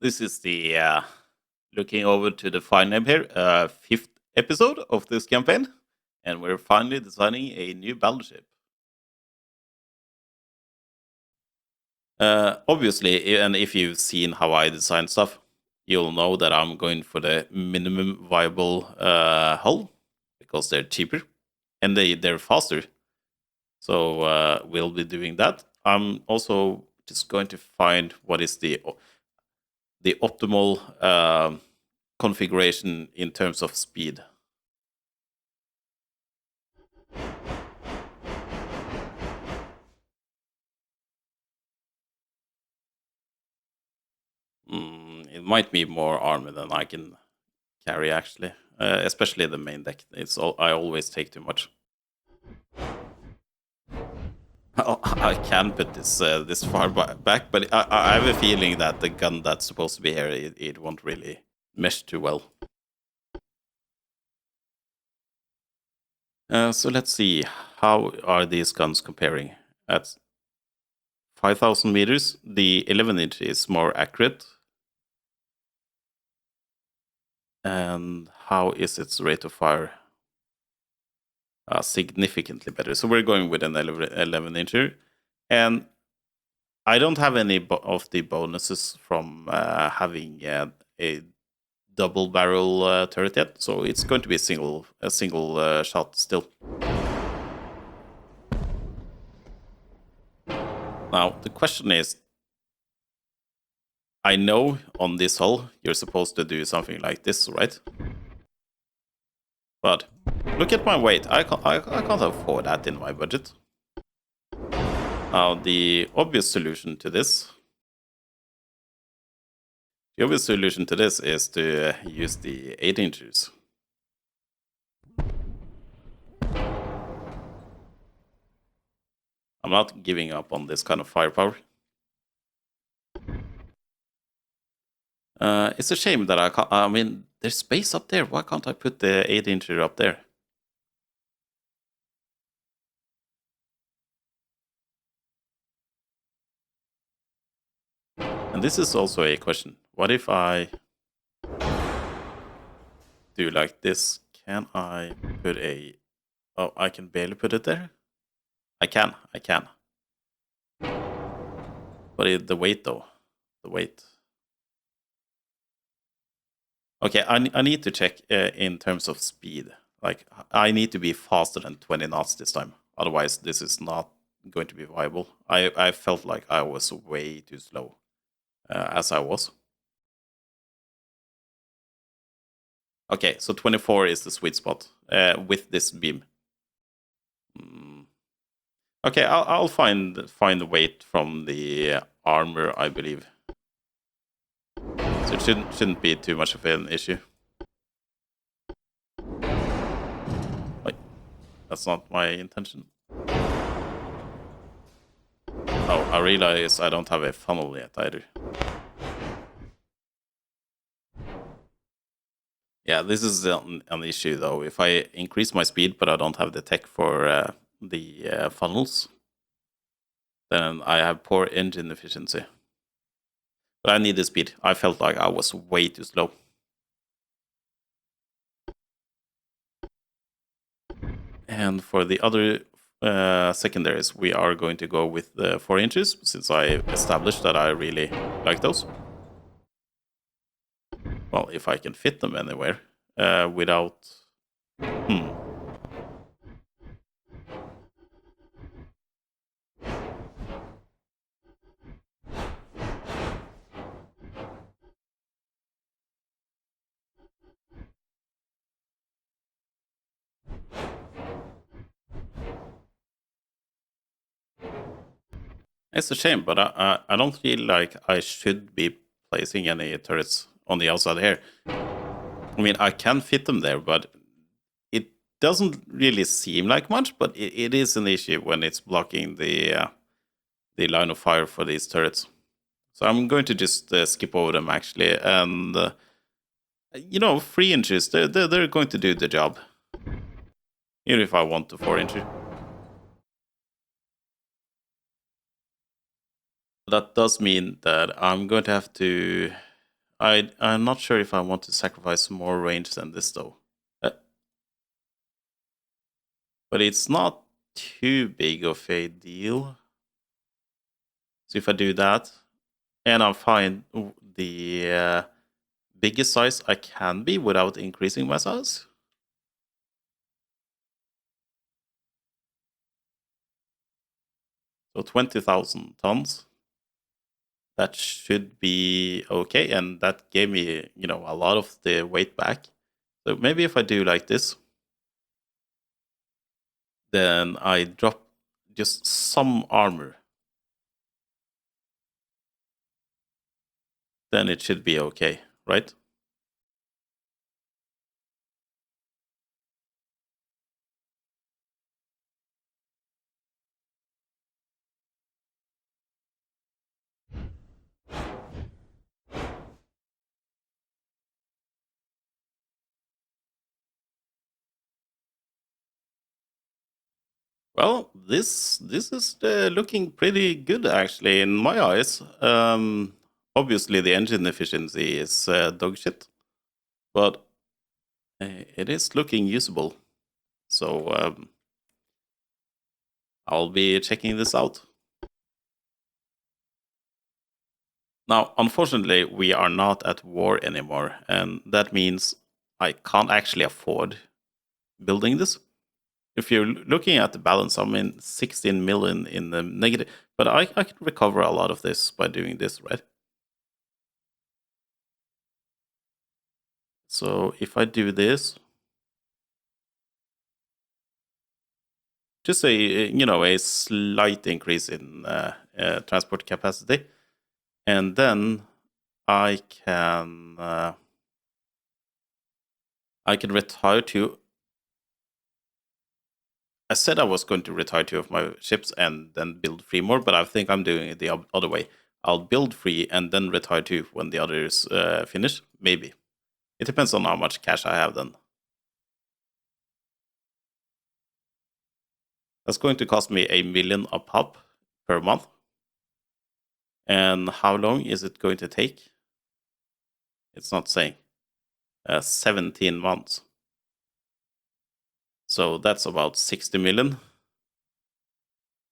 This is the looking over to the final here, fifth episode of this campaign, and we're finally designing a new battleship. Obviously, and if you've seen how I design stuff, you'll know that I'm going for the minimum viable hull because they're cheaper and they're faster. So we'll be doing that. I'm also just going to find what is the optimal configuration in terms of speed. It might be more armor than I can carry, actually. Especially the main deck. I always take too much. I can put this far back, but I have a feeling that the gun that's supposed to be here, it won't really mesh too well. So let's see, how are these guns comparing? At 5,000 meters, the 11-inch is more accurate. And how is its rate of fire? Significantly better. So we're going with an 11-incher. And I don't have any of the bonuses from having a double barrel turret yet. So it's going to be a single shot still. Now, the question is, I know on this hull you're supposed to do something like this, right? But look at my weight. I can't afford that in my budget. Now, the obvious solution to this is to use the 8-inchers. I'm not giving up on this kind of firepower. It's a shame that I can't. I mean, there's space up there. Why can't I put the 8-incher up there? And this is also a question. What if I do like this? Can I put a... Oh, I can barely put it there? I can. But the weight, though. The weight. Okay, I need to check in terms of speed. Like, I need to be faster than 20 knots this time. Otherwise, this is not going to be viable. I felt like I was way too slow as I was. Okay, so 24 is the sweet spot with this beam. Okay, I'll find the weight from the armor, I believe. So it shouldn't be too much of an issue. Wait, that's not my intention. Oh, I realize I don't have a funnel yet either. Yeah, this is an issue though. If I increase my speed, but I don't have the tech for the funnels, then I have poor engine efficiency. But I need the speed. I felt like I was way too slow. And for the other secondaries, we are going to go with the 4 inches, since I established that I really like those. Well, if I can fit them anywhere without... It's a shame, but I don't feel like I should be placing any turrets on the outside here. I mean, I can fit them there, but it doesn't really seem like much, but it is an issue when it's blocking the line of fire for these turrets. So I'm going to just skip over them, actually, and 3 inches, they're going to do the job, even if I want the 4 incher. That does mean that I'm going to have to I'm not sure if I want to sacrifice more range than this though. But it's not too big of a deal. So if I do that, and I find the biggest size I can be without increasing my size. So 20,000 tons. That should be okay, and that gave me, a lot of the weight back. So maybe if I do like this, then I drop just some armor. Then it should be okay, right? Well, this is looking pretty good actually in my eyes. Obviously, the engine efficiency is dog shit, but it is looking usable. So I'll be checking this out. Now, unfortunately, we are not at war anymore, and that means I can't actually afford building this. If you're looking at the balance, I'm in 16 million in the negative, but I can recover a lot of this by doing this, right? So if I do this, just a slight increase in transport capacity, and then I can retire to. I said I was going to retire 2 of my ships and then build 3 more, but I think I'm doing it the other way. I'll build 3 and then retire 2 when the others finish. Maybe. It depends on how much cash I have then. That's going to cost me 1 million a pop per month. And how long is it going to take? It's not saying. 17 months. So that's about 60 million.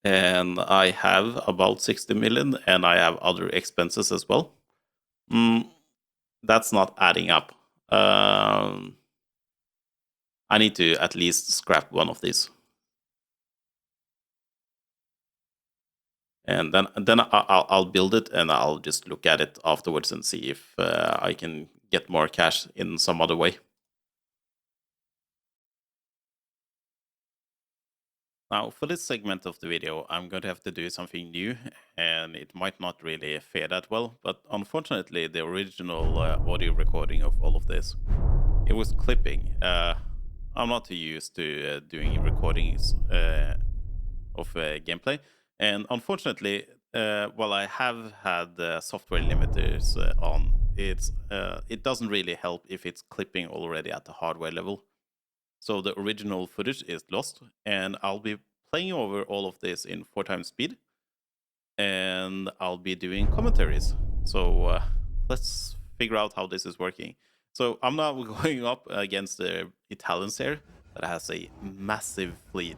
And I have about 60 million, and I have other expenses as well. That's not adding up. I need to at least scrap one of these. And then I'll build it, and I'll just look at it afterwards and see if I can get more cash in some other way. Now, for this segment of the video, I'm going to have to do something new, and it might not really fare that well, but unfortunately, the original audio recording of all of this, it was clipping. I'm not too used to doing recordings of gameplay, and unfortunately, while I have had software limiters on, it doesn't really help if it's clipping already at the hardware level. So the original footage is lost, and I'll be playing over all of this in 4 times speed, and I'll be doing commentaries. So let's figure out how this is working. So I'm now going up against the Italians here that has a massive fleet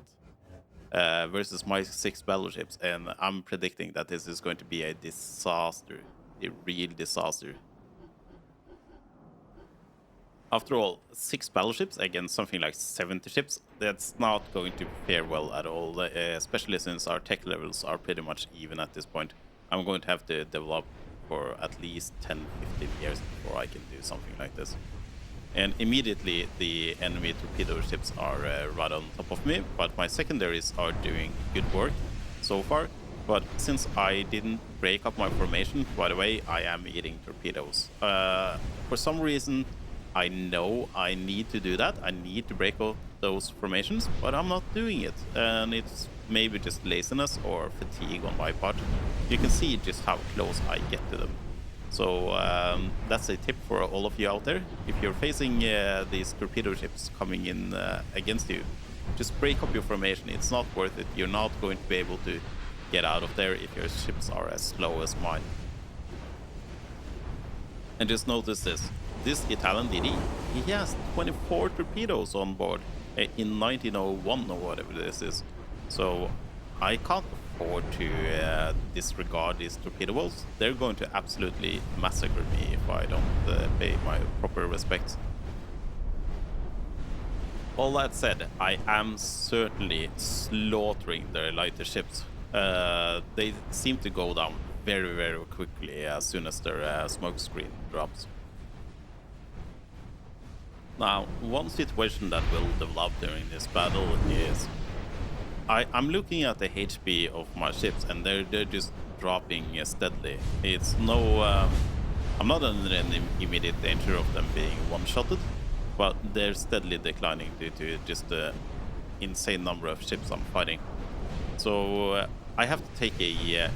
versus my 6 battleships, and I'm predicting that this is going to be a disaster, a real disaster. After all, 6 battleships against something like 70 ships, that's not going to fare well at all, especially since our tech levels are pretty much even at this point. I'm going to have to develop for at least 10-15 years before I can do something like this. And immediately the enemy torpedo ships are right on top of me, but my secondaries are doing good work so far. But since I didn't break up my formation right away, I am eating torpedoes. For some reason, I know I need to do that. I need to break up those formations, but I'm not doing it. And it's maybe just laziness or fatigue on my part. You can see just how close I get to them. So that's a tip for all of you out there. If you're facing these torpedo ships coming in against you, just break up your formation. It's not worth it. You're not going to be able to get out of there if your ships are as slow as mine. And just notice this. This Italian DD, he has 24 torpedoes on board in 1901 or whatever this is. So I can't afford to disregard these torpedo balls. They're going to absolutely massacre me if I don't pay my proper respects. All that said, I am certainly slaughtering their lighter ships. They seem to go down very, very quickly as soon as their smoke screen drops. Now, one situation that will develop during this battle is I'm looking at the HP of my ships and they're just dropping steadily. It's no... I'm not under any immediate danger of them being one-shotted, but they're steadily declining due to just the insane number of ships I'm fighting. So I have to take a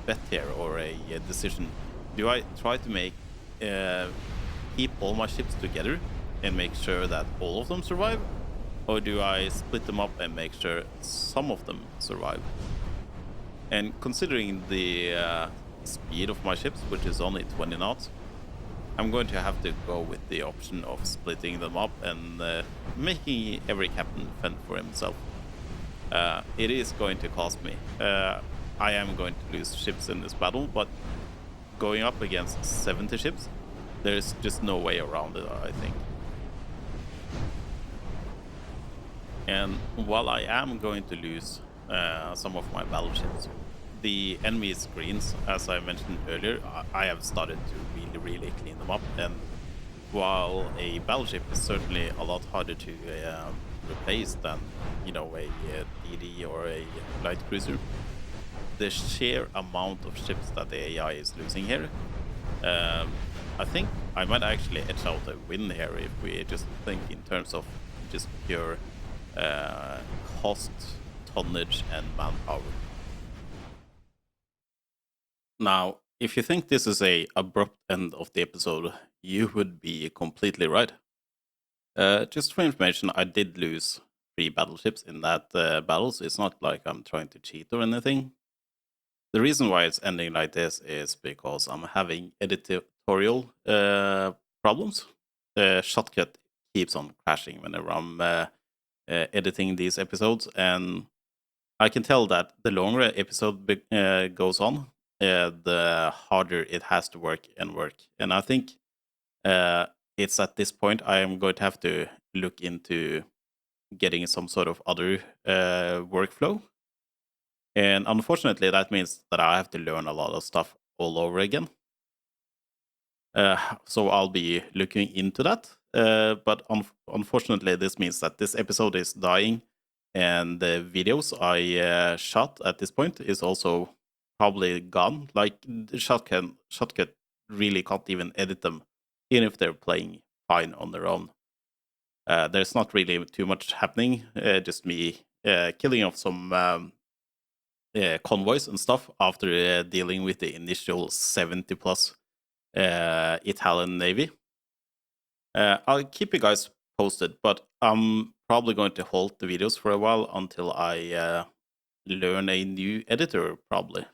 bet here, or a decision. Do I try to make keep all my ships together and make sure that all of them survive, or do I split them up and make sure some of them survive? And considering the speed of my ships, which is only 20 knots, I'm going to have to go with the option of splitting them up and making every captain fend for himself. It is going to cost me. I am going to lose ships in this battle, but going up against 70 ships, there's just no way around it, I think. And while I am going to lose some of my battleships, the enemy screens, as I mentioned earlier, I have started to really clean them up. And while a battleship is certainly a lot harder to replace than, you know, a DD or a light cruiser, the sheer amount of ships that the AI is losing here, I think I might actually edge out a win here if we just think in terms of just pure cost, tonnage, and manpower. Now, if you think this is a abrupt end of the episode, you would be completely right. Just for information, I did lose 3 battleships in that battle, so it's not like I'm trying to cheat or anything. The reason why it's ending like this is because I'm having editorial problems. Shotcut keeps on crashing whenever I'm editing these episodes, and I can tell that the longer an episode goes on, the harder it has to work. And I think it's at this point I am going to have to look into getting some sort of other workflow. And unfortunately, that means that I have to learn a lot of stuff all over again. So I'll be looking into that. But unfortunately, this means that this episode is dying, and the videos I shot at this point is also probably gone. Like, the Shotcut really can't even edit them, even if they're playing fine on their own. There's not really too much happening, just me killing off some convoys and stuff after dealing with the initial 70 plus Italian Navy. I'll keep you guys posted, but I'm probably going to halt the videos for a while until I learn a new editor, probably.